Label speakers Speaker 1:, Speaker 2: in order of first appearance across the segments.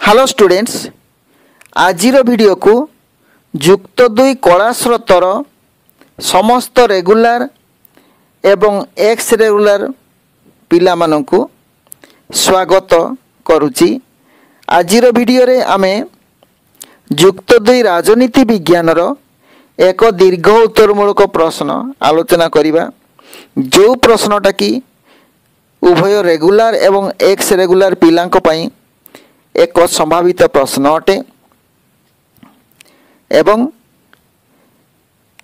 Speaker 1: Hello students, आजिर video को जुक्त दुई कला स्रोतर समस्त रेगुलर एवं एक्स रेगुलर पिला माननकु स्वागत करुची। आजिर वीडियो रे आमे जुक्त दुई राजनीति विज्ञान रो एक दीर्घ उत्तरमूलक प्रश्न आलोचना करिबा। जो प्रश्नटा कि उभय रेगुलर एवं एक्स रेगुलर पिलांक पई एक संभावित प्रश्न अटे एवं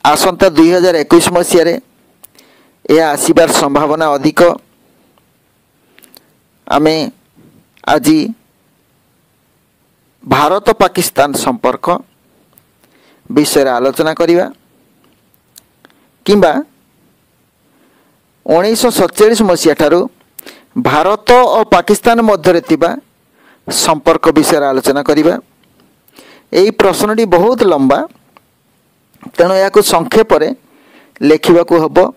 Speaker 1: आसंता 2021 मसीह यह आसबार संभावना अधिक। आमे आज भारत पाकिस्तान संपर्क विषय आलोचना करिबा किंबा 1947 मसीहा ठारू भारत और पाकिस्तान मध्य थिबा संपर्क विषय आलोचना करिबा। एही प्रश्नटी बहुत लंबा, तेणु या संक्षेप लेखा हम।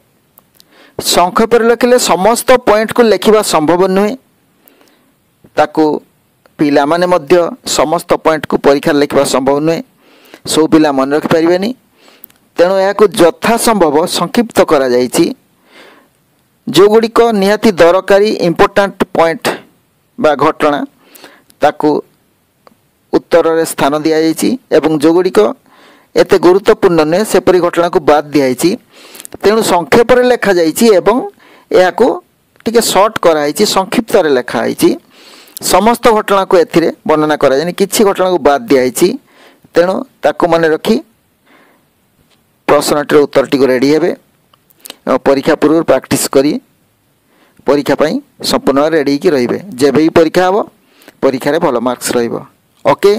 Speaker 1: संक्षेप लिखिले समस्त पॉइंट को लिखा संभव नुहे, ताकू पिला माने मध्य समस्त पॉइंट को परीक्षा लिखा संभव नुहे, सब पिला मन रखि पारिबेनी। तेणु या यथा संभव संक्षिप्त करा जायछि। जो गुड़िक निहाती दरकारी इम्पोर्टाट पॉइंट बा घटना ताकू उत्तर रे स्थान दिया जायछि एवं जो गुड़िक एते गुरुत्वपूर्ण नुहे सेपरी घटना को बाद दिया जायछि। तेणु संक्षेप रे लेखा जायछि एवं याकू टिके शॉर्ट कराइछि, संक्षिप्त रे लेखा आइछि। समस्त घटना को एथिरे वर्णना करा जायनि, किछि घटना को बाद दिया जायछि। तेणु ताकू माने रखी प्रश्नटिर उत्तरटी को रेडी हेबे। परीक्षा पूर्व प्रैक्टिस करी परीक्षा पई संपूर्ण रेडी की रहिबे। जेबे ही परीक्षा हबो परीक्षा रे भलो मार्क्स रहिबो। ओके,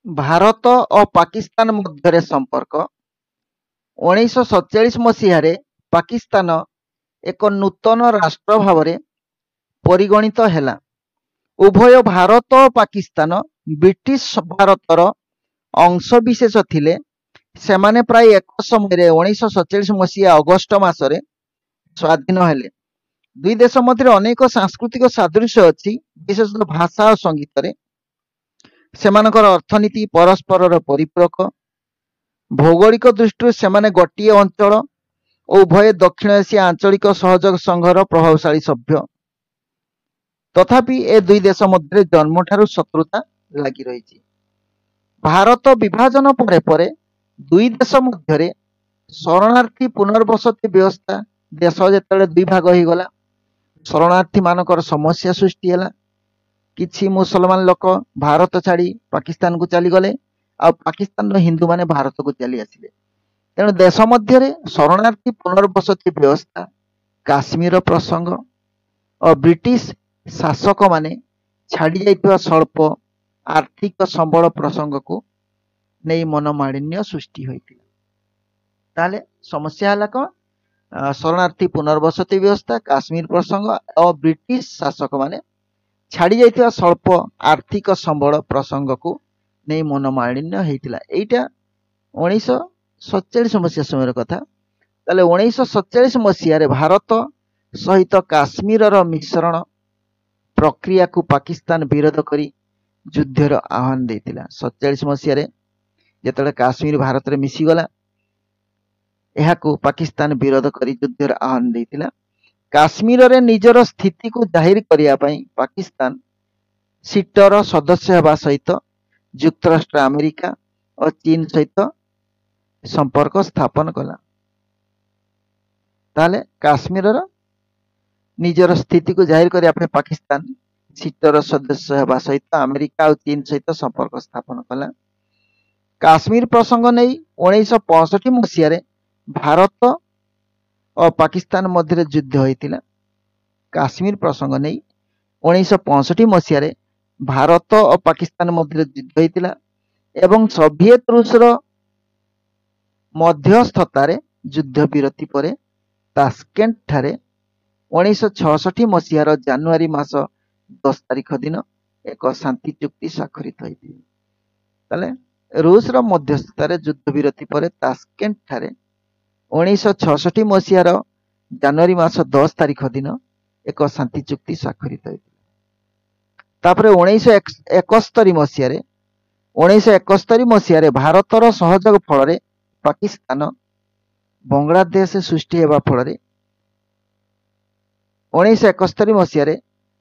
Speaker 1: भारत और पाकिस्तान मध्य संपर्क 1947 मसीह पाकिस्तान एक नूतन राष्ट्र भाव परिगणित हैला। उभय भारत और पाकिस्तान ब्रिटिश भारतर अंशविशेष थिले। सेमाने प्राय एक समय 1947 मसीहा अगस्ट मासरे स्वाधीन हेले। दुई देश मध्य अनेक सांस्कृतिक सादृश्य अच्छी, विशेषतः भाषा और संगीत रे। सेमानकर अर्थनीति परस्पर परिपूरक। भौगोलिक दृष्टि सेमाने गोटिए अंचल और उभय दक्षिण एशिया आंचलिक सहयोग संघर प्रभावशाली सभ्य। तथापि ए दुई देश मध्य जन्मठारु शत्रुता लगी रही। भारत विभाजन परे परे दुई देश मध्य शरणार्थी पुनर्वसति व्यवस्था देश जेतले दुई भाग हो गला, शरणार्थी मानकर समस्या सृष्टि है। किछि मुसलमान लोक भारत छाड़ी पाकिस्तान को चली गले आ पाकिस्तान हिंदू माने भारत को चली आसिले। तेणु देश मध्य शरणार्थी पुनर्वसति व्यवस्था, काश्मीर प्रसंग और ब्रिटिश शासक माने छाड़ी जाइतिबा स्वल्प आर्थिक संबल प्रसंग को नहीं मनमालिन्य सृष्टि होइतिला। ताले समस्या हला को शरणार्थी पुनर्वसति व्यवस्था, काश्मीर प्रसंग और ब्रिटिश शासक माने छाड़ी जाइतिबा स्वल्प आर्थिक संबल प्रसंग को नहीं मनमालिन्य होइतिला। एइटा 1947 मसीहा समय कथा। ताले 1947 मसीहा भारत सहित काश्मीर मिश्रण प्रक्रिया को पाकिस्तान विरोध करी युद्धर आह्वान देतिला। 47 मसीहा जेतले काश्मीर भारत रे मिसीगला, एहाकू पाकिस्तान विरोध करी युद्धर आह्वान देतिला। काश्मीर रे निजर स्थिति को जाहिर करिया पई पाकिस्तान सीटर सदस्य हेबा सहित युक्तराष्ट्र अमेरिका और चीन सहित संपर्क स्थापन कला। ताले काश्मीर निजर स्थिति को जाहिर करिया पई पाकिस्तान सीटर सदस्य हेबा सहित अमेरिका और चीन सहित संपर्क स्थापन कला। काश्मीर प्रसंग नहीं 1965 मसीह भारत और पाकिस्तान मध्य युद्ध होइतिला। काश्मीर प्रसंग नहीं 1965 मसीह भारत और पाकिस्तान मध्य युद्ध होइतिला एवं सोवियत रूसर मध्यस्थतार युद्ध विरति पर तास्केंट ठारे 1966 मसीहार जानुआरी मास 10 तारिख दिन एक शांति चुक्ति स्वाक्षरित होइतिला। ताले रूस मध्यस्थतार युद्ध विरति पर तास्केंट ठारे 1966 मसीहार ଜାନୁଆରୀ ମାସ 10 ତାରିଖ ଦିନ ଏକ ଶାନ୍ତି ଚୁକ୍ତି ସ୍ୱାକ୍ଷରିତ ହୋଇଥିଲା। ତାପରେ 1971 ମସିହାରେ ଭାରତର ସହଯୋଗ ଫଳରେ ପାକିସ୍ତାନ ବାଂଲାଦେଶ ସୃଷ୍ଟି ହେବା ଫଳରେ 1971 ମସିହାରେ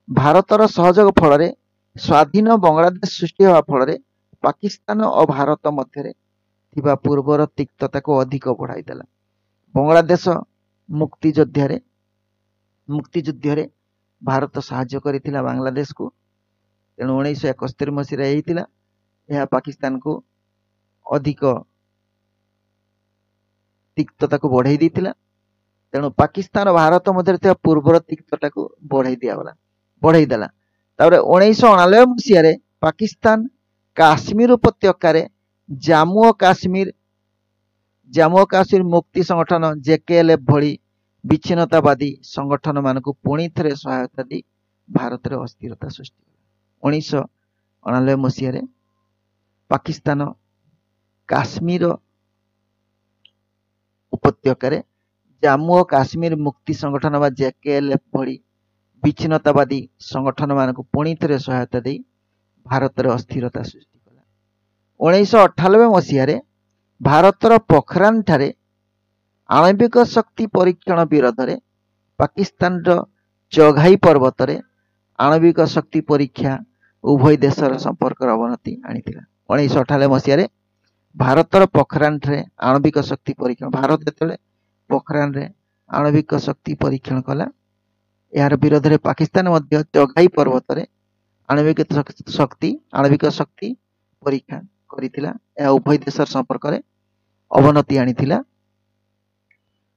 Speaker 1: ଭାରତର ସହଯୋଗ ଫଳରେ ସ୍ୱାଧୀନ ବାଂଲାଦେଶ ସୃଷ୍ଟି ହେବା ଫଳରେ ପାକିସ୍ତାନ ଓ ଭାରତ ମଧ୍ୟରେ ଥିବା ପୂର୍ବର ତିକ୍ତତାକୁ ଅଧିକ ବଢ଼ାଇ ଦେଲା। ବାଂଲାଦେଶ ମୁକ୍ତିଯୁଦ୍ଧରେ ଭାରତ ସାହାଯ୍ୟ କରିଥିଲା ବାଂଲାଦେଶକୁ। ତେଣୁ 1971 ମସିହାରେ ହେଇଥିଲା। ଏହା ପାକିସ୍ତାନକୁ ଅଧିକ ତିକ୍ତତାକୁ ବଢ଼ାଇ ଦେଇଥିଲା। ତେଣୁ ପାକିସ୍ତାନ ଭାରତ ମଧ୍ୟରେ ଥିବା ପୂର୍ବର ତିକ୍ତତାକୁ ବଢ଼ାଇ ଦେଲା। ତାପରେ 1999 ମସିହାରେ ପାକିସ୍ତାନ କାଶ୍ମୀର ଉପତ୍ୟକାରେ ଜାମ୍ମୁ ଓ କାଶ୍ମୀର ମୁକ୍ତି ସଂଗଠନ JKLF ଭଳି ବିଚ୍ଛିନ୍ନତାବାଦୀ ସଂଗଠନମାନଙ୍କୁ ପୁଣି ଥରେ ସହାୟତା ଦେଇ ଭାରତରେ ଅସ୍ଥିରତା ସୃଷ୍ଟି କଲା। 1999 ମସିହାରେ ପାକିସ୍ତାନ କାଶ୍ମୀର ଉପତ୍ୟକାରେ ଜାମ୍ମୁ ଓ କାଶ୍ମୀର ମୁକ୍ତି ସଂଗଠନ ବା JKLF ଭଳି ବିଚ୍ଛିନ୍ନତାବାଦୀ ସଂଗଠନମାନଙ୍କୁ ପୁଣି ଥରେ ସହାୟତା ଦେଇ ଭାରତରେ ଅସ୍ଥିରତା ସୃଷ୍ଟି କଲା। 1998 ମସିହାରେ ଭାରତର ପୋଖରାନଠାରେ ଆଣବିକ ଶକ୍ତି ପରୀକ୍ଷଣ ବିରୋଧରେ ପାକିସ୍ତାନର ଚଘାଇ ପର୍ବତରେ ଆଣବିକ ଶକ୍ତି ପରୀକ୍ଷା ଉଭୟ ଦେଶର ସମ୍ପର୍କର ଅବନତି ଆଣିଥିଲା। 1998 ମସିହାରେ ଭାରତର ପୋଖରାନରେ ଆଣବିକ ଶକ୍ତି ପରୀକ୍ଷଣ, ଭାରତ ଯେତେବେଳେ ପୋଖରାନରେ ଆଣବିକ ଶକ୍ତି ପରୀକ୍ଷଣ କଲା, ଏହାର ବିରୋଧରେ ପାକିସ୍ତାନ ମଧ୍ୟ ଚଘାଇ ପର୍ବତରେ ଆଣବିକ ଶକ୍ତି ପରୀକ୍ଷା କରିଥିଲା। ଏହା ଉଭୟ ଦେଶର ସମ୍ପର୍କରେ ଅବନତି ଆଣିଥିଲା।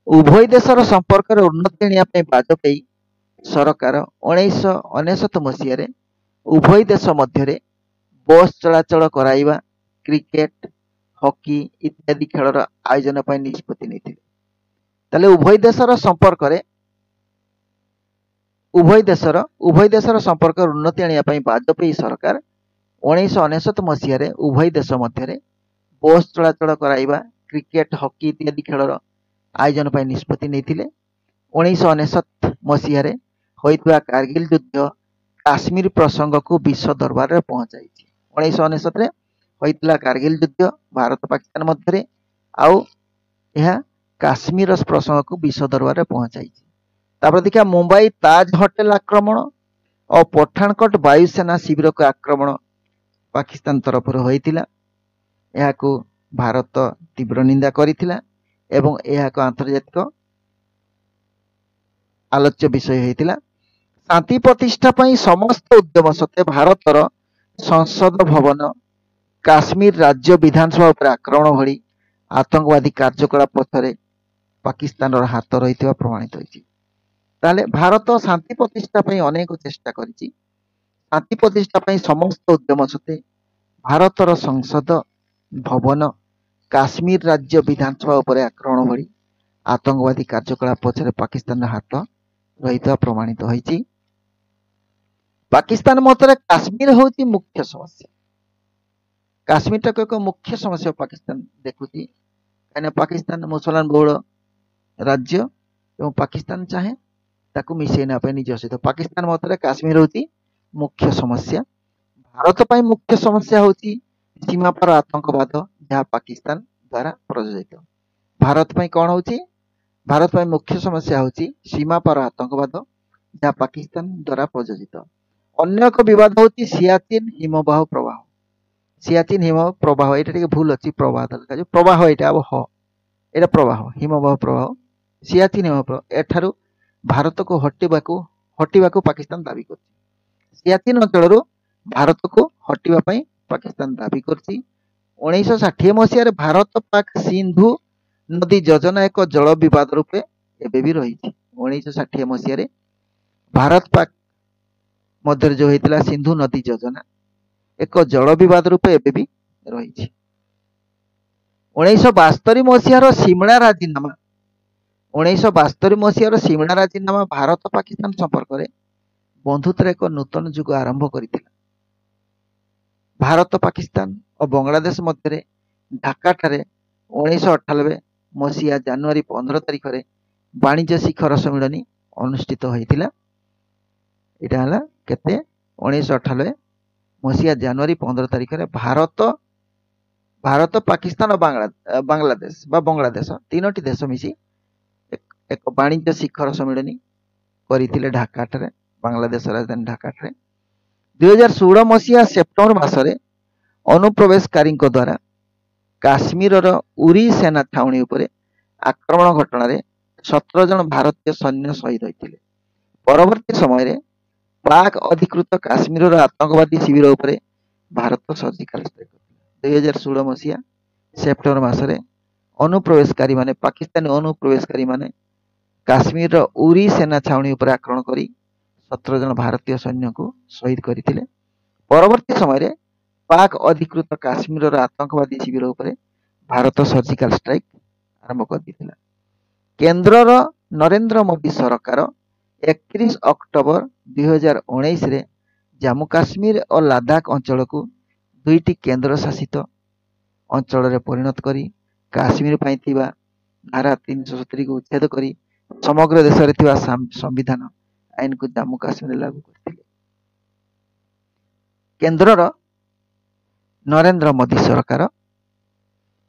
Speaker 1: ଉଭୟ ଦେଶର ସମ୍ପର୍କରେ ଉନ୍ନତି ଆଣିବା ପାଇଁ ବାଜପେୟୀ ସରକାର 1999 ମସିହାରେ ଉଭୟ ଦେଶ ମଧ୍ୟରେ ବସ୍ ଚଳାଚଳ କରାଇବା, କ୍ରିକେଟ, ହକି ଇତ୍ୟାଦି ଖେଳର ଆୟୋଜନ ପାଇଁ ନିଷ୍ପତ୍ତି ନେଇଥିଲେ। ତାହେଲେ ଉଭୟ ଦେଶର ସମ୍ପର୍କର ଉନ୍ନତି ଆଣିବା ପାଇଁ ବାଜପେୟୀ ସରକାର 1999 ମସିହାରେ ଉଭୟ ଦେଶ ମଧ୍ୟରେ ବସ୍ ଚଳାଚଳ କରାଇବା, କ୍ରିକେଟ, ହକି ଇତ୍ୟାଦି ଖେଳର ଆୟୋଜନ ପାଇଁ ନିଷ୍ପତ୍ତି ନେଇଥିଲେ। 1999 ମସିହାରେ ହୋଇଥିବା କାର୍ଗିଲ ଯୁଦ୍ଧ କାଶ୍ମୀର ପ୍ରସଙ୍ଗକୁ ବିଶ୍ୱ ଦରବାରରେ ପହଞ୍ଚାଇଛି। 1999ରେ ହୋଇଥିଲା କାର୍ଗିଲ ଯୁଦ୍ଧ ଭାରତ ପାକିସ୍ତାନ ମଧ୍ୟରେ, ଆଉ ଏହା କାଶ୍ମୀର ପ୍ରସଙ୍ଗକୁ ବିଶ୍ୱ ଦରବାରରେ ପହଞ୍ଚାଇଛି। ତାପରେ ଦେଖିବା ମୁମ୍ବାଇ ତାଜ ହୋଟେଲ ଆକ୍ରମଣ ଓ ପଠାନକୋଟ ବାୟୁସେନା ଶିବିରକୁ ଆକ୍ରମଣ ପାକିସ୍ତାନ ତରଫରୁ ହୋଇଥିଲା। ଏହାକୁ ଭାରତ ତୀବ୍ର ନିନ୍ଦା କରିଥିଲା ଏବଂ ଏହା ଏକ ଆନ୍ତର୍ଜାତିକ ଆଲୋଚ୍ୟ ବିଷୟ ହୋଇଥିଲା। ଶାନ୍ତି ପ୍ରତିଷ୍ଠା ପାଇଁ ସମସ୍ତ ଉଦ୍ୟମ ସତ୍ତ୍ୱେ ଭାରତର ସଂସଦ ଭବନ, କାଶ୍ମୀର ରାଜ୍ୟ ବିଧାନସଭା ଉପରେ ଆକ୍ରମଣ ଭଳି ଆତଙ୍କବାଦୀ କାର୍ଯ୍ୟକଳାପ ପଛରେ ପାକିସ୍ତାନର ହାତ ରହିଥିବା ପ୍ରମାଣିତ ହୋଇଛି। ତାହେଲେ ଭାରତ ଶାନ୍ତି ପ୍ରତିଷ୍ଠା ପାଇଁ ଅନେକ ଚେଷ୍ଟା କରିଛି। ଶାନ୍ତି ପ୍ରତିଷ୍ଠା ପାଇଁ ସମସ୍ତ ଉଦ୍ୟମ ସତ୍ତ୍ୱେ ଭାରତର ସଂସଦ ଭବନ, କାଶ୍ମୀର ରାଜ୍ୟ ବିଧାନସଭା ଉପରେ ଆକ୍ରମଣ ଭଳି ଆତଙ୍କବାଦୀ କାର୍ଯ୍ୟକଳାପ ପଛରେ ପାକିସ୍ତାନର ହାତ ରହିଥିବା ପ୍ରମାଣିତ ହୋଇଛି। ପାକିସ୍ତାନ ମତରେ କାଶ୍ମୀର ହେଉଛି ମୁଖ୍ୟ ସମସ୍ୟା। କାଶ୍ମୀରଟାକୁ ଏକ ମୁଖ୍ୟ ସମସ୍ୟା ପାକିସ୍ତାନ ଦେଖୁଛି, କାହିଁକିନା ପାକିସ୍ତାନ ମୁସଲମାନ ବହୁଳ ରାଜ୍ୟ ଏବଂ ପାକିସ୍ତାନ ଚାହେଁ ତାକୁ ମିଶାଇ ନେବା ପାଇଁ ନିଜ ସହିତ। ପାକିସ୍ତାନ ମତରେ କାଶ୍ମୀର ହେଉଛି ମୁଖ୍ୟ ସମସ୍ୟା। ଭାରତ ପାଇଁ ମୁଖ୍ୟ ସମସ୍ୟା ହେଉଛି ସୀମାପାର ଆତଙ୍କବାଦ, ଯାହା ପାକିସ୍ତାନ ଦ୍ୱାରା ପ୍ରଯୋଜିତ। ଭାରତ ପାଇଁ କ'ଣ ହେଉଛି? ଭାରତ ପାଇଁ ମୁଖ୍ୟ ସମସ୍ୟା ହେଉଛି ସୀମାପାର ଆତଙ୍କବାଦ, ଯାହା ପାକିସ୍ତାନ ଦ୍ୱାରା ପ୍ରଯୋଜିତ। ଅନ୍ୟ ଏକ ବିବାଦ ହେଉଛି ସିଆଚିନ୍ ହିମବାହ ପ୍ରବାହ। ସିଆଚିନ୍ ହିମବାହ ପ୍ରବାହ, ଏଇଟା ଟିକେ ଭୁଲ ଅଛି, ପ୍ରବାହ ଦେଖାଯିବ, ପ୍ରବାହ ଏଇଟା ଏଇଟା ପ୍ରବାହ, ହିମବାହ ପ୍ରବାହ, ସିଆଚିନ୍ ହିମବାହ ପ୍ରବାହ। ଏଠାରୁ ଭାରତକୁ ହଟିବାକୁ ପାକିସ୍ତାନ ଦାବି କରୁଛି। ସିଆଚିନ୍ ଅଞ୍ଚଳରୁ ଭାରତକୁ ହଟିବା ପାଇଁ ପାକିସ୍ତାନ ଦାବି କରୁଛି। 1960 ମସିହାରେ ଭାରତ ପାକ୍ ସିନ୍ଧୁ ନଦୀ ଯୋଜନା ଏକ ଜଳ ବିବାଦ ରୂପେ ଏବେ ବି ରହିଛି। 1960 ମସିହାରେ ଭାରତ ପାକ୍ ମଧ୍ୟରେ ଯେଉଁ ହେଇଥିଲା ସିନ୍ଧୁ ନଦୀ ଯୋଜନା ଏକ ଜଳ ବିବାଦ ରୂପେ ଏବେ ବି ରହିଛି। 1972 ମସିହାର ସିମଳା ରାଜିନାମା ଭାରତ ପାକିସ୍ତାନ ସମ୍ପର୍କରେ ବନ୍ଧୁତ୍ୱର ଏକ ନୂତନ ଯୁଗ ଆରମ୍ଭ କରିଥିଲା। ଭାରତ ପାକିସ୍ତାନ ଓ ବାଂଲାଦେଶ ମଧ୍ୟରେ ଢାକାଠାରେ 1998 ମସିହା ଜାନୁଆରୀ 15 ତାରିଖରେ ବାଣିଜ୍ୟ ଶିଖର ସମ୍ମିଳନୀ ଅନୁଷ୍ଠିତ ହୋଇଥିଲା। ଏଇଟା ହେଲା କେତେ 1998 ମସିହା ଜାନୁଆରୀ 15 ତାରିଖରେ ଭାରତ ପାକିସ୍ତାନ ଓ ବାଂଲାଦେଶ ତିନୋଟି ଦେଶ ମିଶି ଏକ ବାଣିଜ୍ୟ ଶିଖର ସମ୍ମିଳନୀ କରିଥିଲେ ଢାକାଠାରେ, ବାଂଲାଦେଶ ରାଜଧାନୀ ଢାକାଠାରେ। 2016 ମସିହା ସେପ୍ଟେମ୍ବର ମାସରେ ଅନୁପ୍ରବେଶକାରୀଙ୍କ ଦ୍ୱାରା କାଶ୍ମୀରର ଉରି ସେନା ଛାଉଣୀ ଉପରେ ଆକ୍ରମଣ ଘଟଣାରେ 17 ଜଣ ଭାରତୀୟ ସୈନ୍ୟ ଶହୀଦ ହୋଇଥିଲେ। ପରବର୍ତ୍ତୀ ସମୟରେ ପାକ୍ ଅଧିକୃତ କାଶ୍ମୀରର ଆତଙ୍କବାଦୀ ଶିବିର ଉପରେ ଭାରତ ସର୍ଜିକାଲ ଷ୍ଟ୍ରାଇକ୍ କରିଥିଲା। 2016 ମସିହା ସେପ୍ଟେମ୍ବର ମାସରେ ପାକିସ୍ତାନୀ ଅନୁପ୍ରବେଶକାରୀମାନେ କାଶ୍ମୀରର ଉରି ସେନା ଛାଉଣୀ ଉପରେ ଆକ୍ରମଣ କରି 17 ଜଣ ଭାରତୀୟ ସୈନ୍ୟଙ୍କୁ ଶହୀଦ କରିଥିଲେ। ପରବର୍ତ୍ତୀ ସମୟରେ ପାକ୍ ଅଧିକୃତ କାଶ୍ମୀରର ଆତଙ୍କବାଦୀ ଶିବିର ଉପରେ ଭାରତ ସର୍ଜିକାଲ ଷ୍ଟ୍ରାଇକ୍ ଆରମ୍ଭ କରିଦେଇଥିଲା। କେନ୍ଦ୍ରର ନରେନ୍ଦ୍ର ମୋଦି ସରକାର 31 ଅକ୍ଟୋବର 2019ରେ ଜାମ୍ମୁ କାଶ୍ମୀର ଓ ଲାଦାଖ ଅଞ୍ଚଳକୁ ଦୁଇଟି କେନ୍ଦ୍ରଶାସିତ ଅଞ୍ଚଳରେ ପରିଣତ କରି କାଶ୍ମୀର ପାଇଁ ଥିବା ଧାରା 370କୁ ଉଚ୍ଛେଦ କରି ସମଗ୍ର ଦେଶରେ ଥିବା ସମ୍ବିଧାନ ଆଇନକୁ ଜାମ୍ମୁ କାଶ୍ମୀରରେ ଲାଗୁ କରିଥିଲେ। କେନ୍ଦ୍ରର ନରେନ୍ଦ୍ର ମୋଦି ସରକାର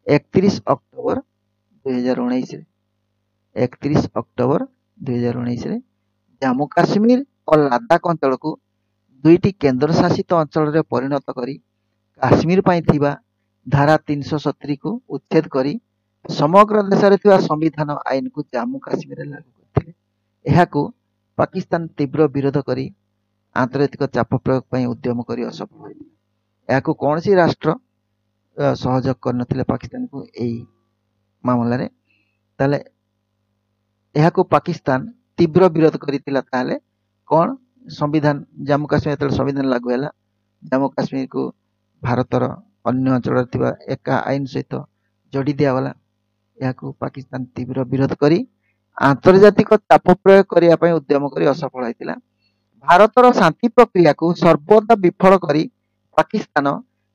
Speaker 1: 31 ଅକ୍ଟୋବର 2019ରେ ଜାମ୍ମୁ କାଶ୍ମୀର ଓ ଲାଦାଖ ଅଞ୍ଚଳକୁ ଦୁଇଟି କେନ୍ଦ୍ରଶାସିତ ଅଞ୍ଚଳରେ ପରିଣତ କରି କାଶ୍ମୀର ପାଇଁ ଥିବା ଧାରା 370କୁ ଉଚ୍ଛେଦ କରି ସମଗ୍ର ଦେଶରେ ଥିବା ସମ୍ବିଧାନ ଆଇନକୁ ଜାମ୍ମୁ କାଶ୍ମୀରରେ ଲାଗୁ କରିଥିଲେ। ଏହାକୁ ପାକିସ୍ତାନ ତୀବ୍ର ବିରୋଧ କରି ଆନ୍ତର୍ଜାତିକ ଚାପ ପ୍ରୟୋଗ ପାଇଁ ଉଦ୍ୟମ କରି ଅସଫଳ ହୋଇଥିଲା। ଏହାକୁ କୌଣସି ରାଷ୍ଟ୍ର ସହଯୋଗ କରିନଥିଲେ ପାକିସ୍ତାନକୁ ଏହି ମାମଲାରେ। ତାହେଲେ ଏହାକୁ ପାକିସ୍ତାନ ତୀବ୍ର ବିରୋଧ କରିଥିଲା। ତାହେଲେ କ'ଣ ସମ୍ବିଧାନ ଜାମ୍ମୁ କାଶ୍ମୀର ଯେତେବେଳେ ସମ୍ବିଧାନ ଲାଗୁ ହେଲା, ଜାମ୍ମୁ କାଶ୍ମୀରକୁ ଭାରତର ଅନ୍ୟ ଅଞ୍ଚଳରେ ଥିବା ଏକା ଆଇନ ସହିତ ଯୋଡ଼ି ଦିଆଗଲା। ଏହାକୁ ପାକିସ୍ତାନ ତୀବ୍ର ବିରୋଧ କରି ଆନ୍ତର୍ଜାତିକ ଚାପ ପ୍ରୟୋଗ କରିବା ପାଇଁ ଉଦ୍ୟମ କରି ଅସଫଳ ହୋଇଥିଲା। ଭାରତର ଶାନ୍ତି ପ୍ରକ୍ରିୟାକୁ ସର୍ବଦା ବିଫଳ କରି ପାକିସ୍ତାନ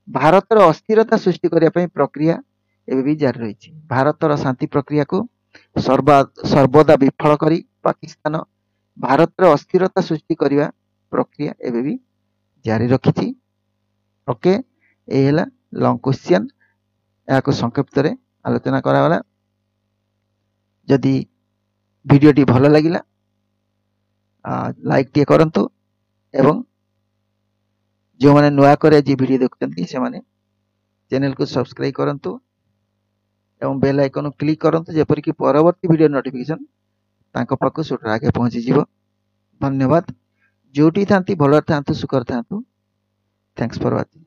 Speaker 1: ଭାରତର ଅସ୍ଥିରତା ସୃଷ୍ଟି କରିବା ପାଇଁ ପ୍ରକ୍ରିୟା ଏବେ ବି ଜାରି ରହିଛି। ଭାରତର ଶାନ୍ତି ପ୍ରକ୍ରିୟାକୁ ସର୍ବଦା ବିଫଳ କରି ପାକିସ୍ତାନ ଭାରତରେ ଅସ୍ଥିରତା ସୃଷ୍ଟି କରିବା ପ୍ରକ୍ରିୟା ଏବେ ବି ଜାରି ରଖିଛି। ଓକେ, এই ହେଲା ଲଙ୍ଗ କ୍ୱେଶ୍ଚିନ୍। ଏହାକୁ ସଂକ୍ଷିପ୍ତରେ ଆଲୋଚନା କରାଗଲା। ଯଦି ଭିଡ଼ିଓଟି ଭଲ ଲାଗିଲା ଲାଇକ୍ ଟିକେ କରନ୍ତୁ ଏବଂ ଯେଉଁମାନେ ନୂଆ କରି ଆଜି ଭିଡ଼ିଓ ଦେଖୁଛନ୍ତି ସେମାନେ ଚ୍ୟାନେଲକୁ ସବସ୍କ୍ରାଇବ୍ କରନ୍ତୁ ଏବଂ ବେଲ୍ ଆଇକନ୍ କ୍ଲିକ୍ କରନ୍ତୁ, ଯେପରିକି ପରବର୍ତ୍ତୀ ଭିଡ଼ିଓ ନୋଟିଫିକେସନ୍ ତାଙ୍କ ପାଖକୁ ସବୁଠାରୁ ଆଗେ ପହଞ୍ଚିଯିବ। ଧନ୍ୟବାଦ। ଯେଉଁଠି ଥାନ୍ତି ଭଲରେ ଥାନ୍ତୁ, ସୁଖରେ ଥାନ୍ତୁ। Thanks for watching.